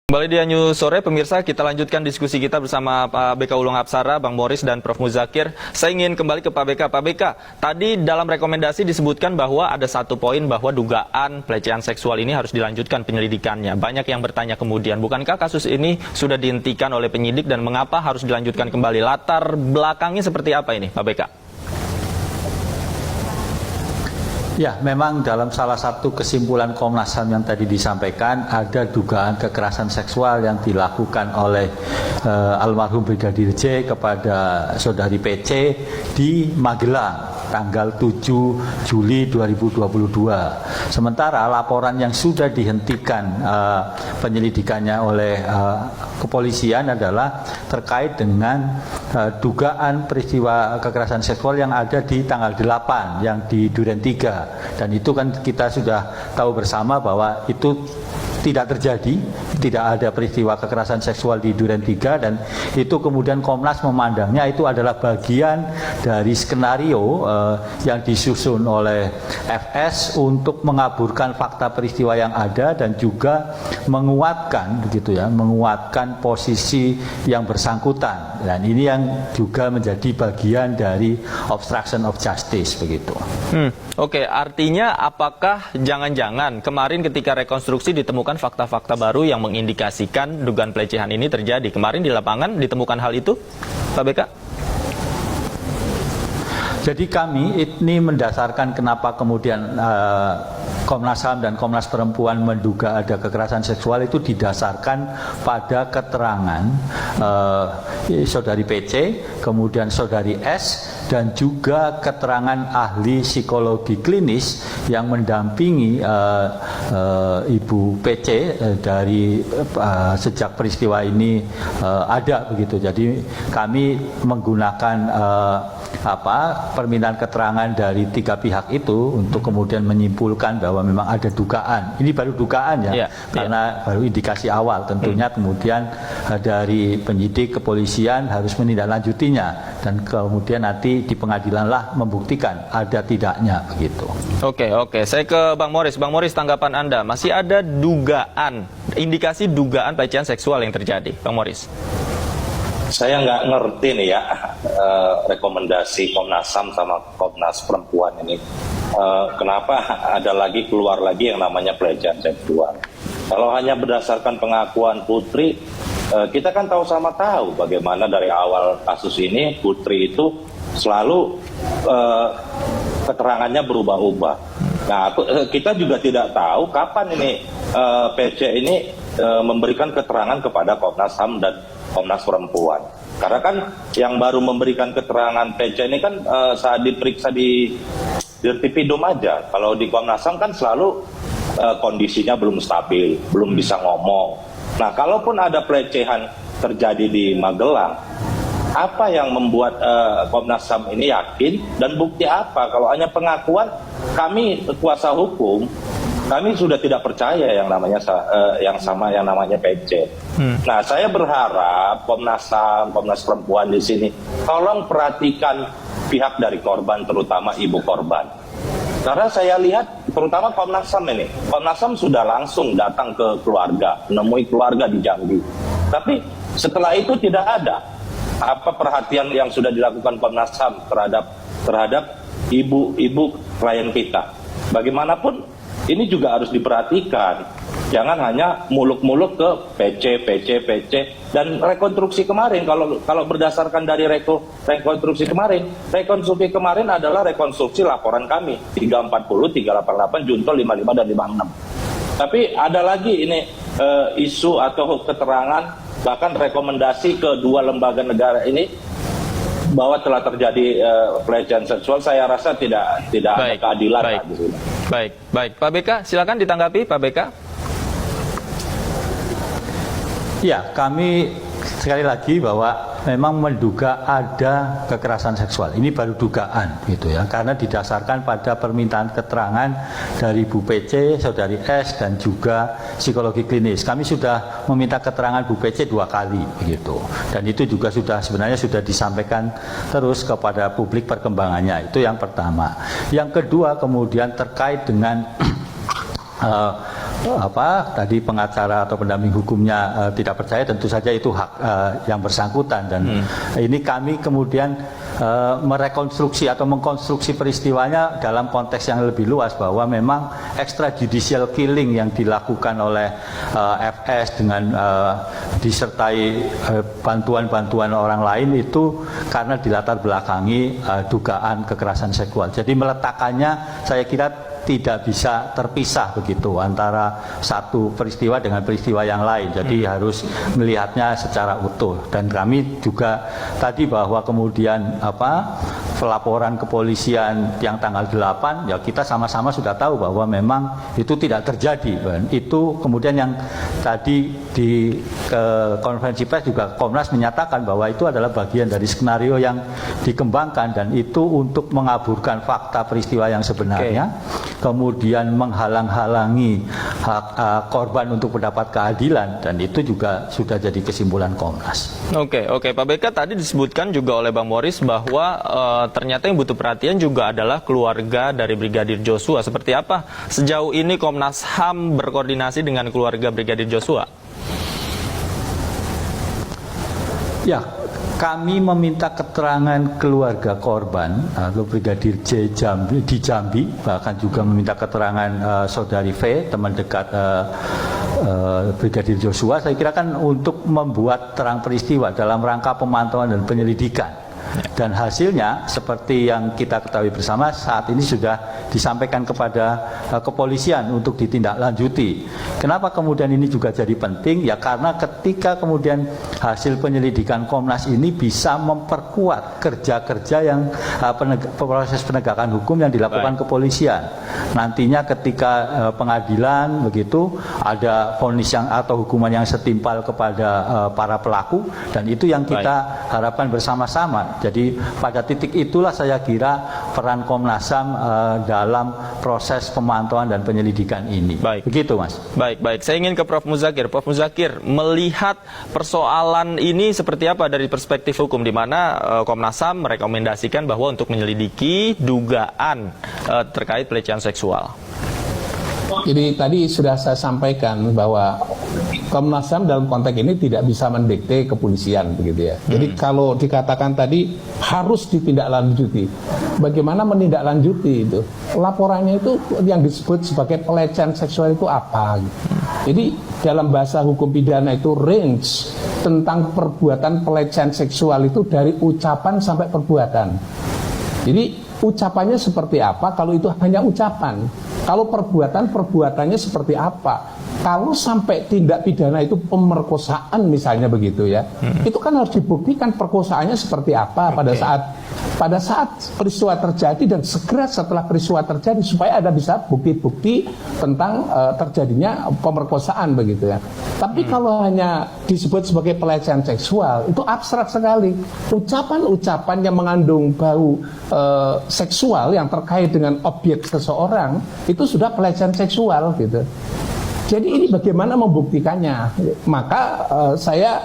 Kembali di News Sore, pemirsa, kita lanjutkan diskusi kita bersama Pak BK Ulung Apsara, Bang Moris, dan Prof. Muzakir. Saya ingin kembali ke Pak BK. Pak BK, tadi dalam rekomendasi disebutkan bahwa ada satu poin bahwa dugaan pelecehan seksual ini harus dilanjutkan penyelidikannya. Banyak yang bertanya kemudian, bukankah kasus ini sudah dihentikan oleh penyidik dan mengapa harus dilanjutkan kembali? Latar belakangnya seperti apa ini, Pak BK? Ya, memang dalam salah satu kesimpulan Komnas HAM yang tadi disampaikan ada dugaan kekerasan seksual yang dilakukan oleh almarhum Brigadir J kepada saudari PC di Magelang tanggal 7 Juli 2022. Sementara laporan yang sudah dihentikan penyelidikannya oleh kepolisian adalah terkait dengan dugaan peristiwa kekerasan seksual yang ada di tanggal 8 yang di Duren 3. Dan itu kan kita sudah tahu bersama bahwa itu tidak terjadi, tidak ada peristiwa kekerasan seksual di Duren 3, dan itu kemudian Komnas memandangnya itu adalah bagian dari skenario yang disusun oleh FS untuk mengaburkan fakta peristiwa yang ada dan juga menguatkan begitu ya, menguatkan posisi yang bersangkutan. Dan ini yang juga menjadi bagian dari obstruction of justice begitu. Oke, artinya apakah jangan-jangan kemarin ketika rekonstruksi ditemukan fakta-fakta baru yang mengindikasikan dugaan pelecehan ini terjadi? Kemarin di lapangan ditemukan hal itu, Pak BK? Jadi kami ini mendasarkan kenapa kemudian Komnas HAM dan Komnas Perempuan menduga ada kekerasan seksual itu didasarkan pada keterangan saudari PC, kemudian saudari S, dan juga keterangan ahli psikologi klinis yang mendampingi Ibu PC dari sejak peristiwa ini ada begitu. Jadi kami menggunakan permintaan keterangan dari tiga pihak itu untuk kemudian menyimpulkan bahwa memang ada dugaan. Ini baru dugaan ya, karena baru indikasi awal. Tentunya kemudian dari penyidik kepolisian harus menindaklanjutinya dan kemudian nanti di pengadilanlah membuktikan ada tidaknya begitu. Oke, saya ke Bang Moris. Bang Moris, tanggapan Anda, masih ada dugaan, indikasi dugaan pelecehan seksual yang terjadi, Bang Moris? Saya nggak ngerti nih ya rekomendasi Komnas HAM sama Komnas Perempuan ini. Kenapa ada lagi keluar lagi yang namanya pelecehan seksual? Kalau hanya berdasarkan pengakuan Putri, kita kan tahu bagaimana dari awal kasus ini Putri itu selalu keterangannya berubah-ubah. Nah, kita juga tidak tahu kapan ini PC ini memberikan keterangan kepada Komnas HAM dan Komnas Perempuan. Karena kan yang baru memberikan keterangan PC ini kan saat diperiksa di Dirtipidum aja. Kalau di Komnas HAM kan selalu kondisinya belum stabil, belum bisa ngomong. Nah, kalaupun ada pelecehan terjadi di Magelang, apa yang membuat Komnas HAM ini yakin dan bukti apa? Kalau hanya pengakuan, kami kuasa hukum, kami sudah tidak percaya yang namanya yang namanya PC. Nah, saya berharap Komnas HAM, Komnas Perempuan di sini tolong perhatikan pihak dari korban, terutama ibu korban. Karena saya lihat terutama Komnas HAM ini, Komnas HAM sudah langsung datang ke keluarga, menemui keluarga di Jambi. Tapi setelah itu tidak ada apa perhatian yang sudah dilakukan Komnas HAM terhadap ibu klien kita. Bagaimanapun ini juga harus diperhatikan. Jangan hanya muluk-muluk ke PC dan rekonstruksi kemarin. Kalau berdasarkan dari rekonstruksi kemarin adalah rekonstruksi laporan kami 340, 388, Junto 55 dan 56. Tapi ada lagi ini isu atau keterangan bahkan rekomendasi ke dua lembaga negara ini bahwa telah terjadi pelecehan seksual. Saya rasa tidak ada keadilan. Baik. Pak BK, silakan ditanggapi, Pak BK. Ya, kami sekali lagi bahwa memang menduga ada kekerasan seksual. Ini baru dugaan gitu ya, karena didasarkan pada permintaan keterangan dari Bu PC, saudari S, dan juga psikologi klinis. Kami sudah meminta keterangan Bu PC 2 kali begitu. Dan itu juga sebenarnya sudah disampaikan terus kepada publik perkembangannya. Itu yang pertama. Yang kedua kemudian terkait dengan tadi pengacara atau pendamping hukumnya tidak percaya, tentu saja itu hak yang bersangkutan, dan ini kami kemudian merekonstruksi atau mengkonstruksi peristiwanya dalam konteks yang lebih luas, bahwa memang extrajudicial killing yang dilakukan oleh FS dengan disertai bantuan-bantuan orang lain itu karena dilatar belakangi dugaan kekerasan seksual. Jadi meletakkannya saya kira tidak bisa terpisah begitu antara satu peristiwa dengan peristiwa yang lain. Jadi harus melihatnya secara utuh. Dan kami juga tadi bahwa kemudian pelaporan kepolisian yang tanggal 8 ya kita sama-sama sudah tahu bahwa memang itu tidak terjadi. Itu kemudian yang tadi di konferensi pers juga Komnas menyatakan bahwa itu adalah bagian dari skenario yang dikembangkan, dan itu untuk mengaburkan fakta peristiwa yang sebenarnya. Kemudian menghalang-halangi hak korban untuk mendapat keadilan, dan itu juga sudah jadi kesimpulan Komnas. Oke, Pak BK, tadi disebutkan juga oleh Bang Moris bahwa ternyata yang butuh perhatian juga adalah keluarga dari Brigadir Joshua. Seperti apa sejauh ini Komnas HAM berkoordinasi dengan keluarga Brigadir Joshua? Ya, kami meminta keterangan keluarga korban atau Brigadir J di Jambi, bahkan juga meminta keterangan saudari V, teman dekat Brigadir Joshua. Saya kira kan untuk membuat terang peristiwa dalam rangka pemantauan dan penyelidikan. Dan hasilnya seperti yang kita ketahui bersama, saat ini sudah disampaikan kepada kepolisian untuk ditindaklanjuti. Kenapa kemudian ini juga jadi penting? Ya karena ketika kemudian hasil penyelidikan Komnas ini bisa memperkuat kerja-kerja yang proses penegakan hukum yang dilakukan kepolisian. Nantinya ketika pengadilan begitu ada vonis yang atau hukuman yang setimpal kepada para pelaku, dan itu yang kita harapkan bersama-sama. Jadi pada titik itulah saya kira peran Komnas HAM dalam proses pemantauan dan penyelidikan ini. Baik. Begitu, Mas. Baik. Saya ingin ke Prof. Muzakir. Prof. Muzakir, melihat persoalan ini seperti apa dari perspektif hukum, di mana Komnas HAM merekomendasikan bahwa untuk menyelidiki dugaan terkait pelecehan seksual. Jadi tadi sudah saya sampaikan bahwa Komnas HAM dalam konteks ini tidak bisa mendikte kepolisian, begitu ya. Jadi kalau dikatakan tadi harus ditindaklanjuti, bagaimana menindaklanjuti itu? Laporannya itu yang disebut sebagai pelecehan seksual itu apa? Jadi dalam bahasa hukum pidana itu range tentang perbuatan pelecehan seksual itu dari ucapan sampai perbuatan. Jadi ucapannya seperti apa kalau itu hanya ucapan? Kalau perbuatannya seperti apa? Kalau sampai tindak pidana itu pemerkosaan misalnya begitu ya, itu kan harus dibuktikan perkosaannya seperti apa pada saat peristiwa terjadi dan segera setelah peristiwa terjadi, supaya ada bisa bukti-bukti tentang terjadinya pemerkosaan begitu ya. Tapi kalau hanya disebut sebagai pelecehan seksual, itu abstrak sekali. Ucapan-ucapan yang mengandung bau seksual yang terkait dengan objek seseorang itu sudah pelecehan seksual gitu. Jadi ini bagaimana membuktikannya? Maka saya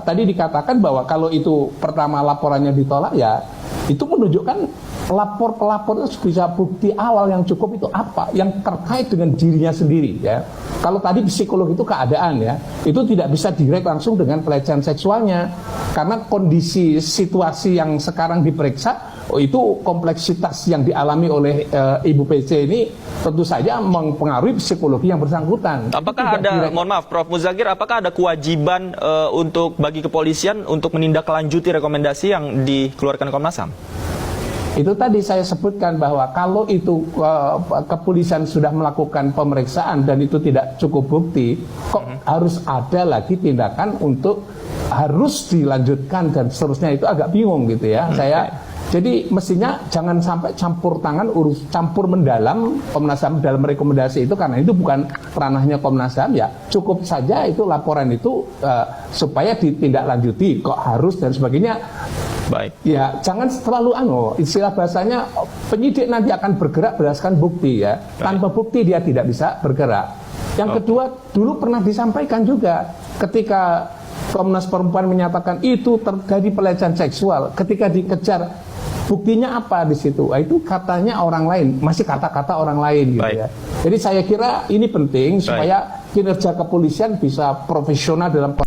tadi dikatakan bahwa kalau itu pertama laporannya ditolak, ya itu menunjukkan pelapor itu bisa bukti awal yang cukup itu apa, yang terkait dengan dirinya sendiri ya. Kalau tadi psikolog itu keadaan ya, itu tidak bisa direct langsung dengan pelecehan seksualnya, karena kondisi situasi yang sekarang diperiksa itu kompleksitas yang dialami oleh Ibu PC ini tentu saja mempengaruhi psikologi yang bersangkutan. Apakah ada, mohon maaf Prof. Muzakir, apakah ada kewajiban untuk bagi kepolisian untuk menindaklanjuti rekomendasi yang dikeluarkan Komnas HAM? Itu tadi saya sebutkan bahwa kalau itu kepolisian sudah melakukan pemeriksaan dan itu tidak cukup bukti, kok harus ada lagi tindakan untuk harus dilanjutkan dan seterusnya, itu agak bingung gitu ya. Jadi mestinya jangan sampai campur tangan, campur mendalam Komnas HAM dalam rekomendasi itu, karena itu bukan ranahnya Komnas HAM ya. Cukup saja itu laporan itu supaya ditindaklanjuti, kok harus dan sebagainya. Baik. Ya, jangan terlalu istilah bahasanya penyidik nanti akan bergerak berdasarkan bukti ya. Tanpa bukti dia tidak bisa bergerak. Yang kedua, dulu pernah disampaikan juga ketika Komnas Perempuan menyatakan itu terjadi pelecehan seksual, ketika dikejar Buktinya apa di situ? Itu katanya orang lain, masih kata-kata orang lain gitu Baik. ya. Jadi saya kira ini penting supaya kinerja kepolisian bisa profesional dalam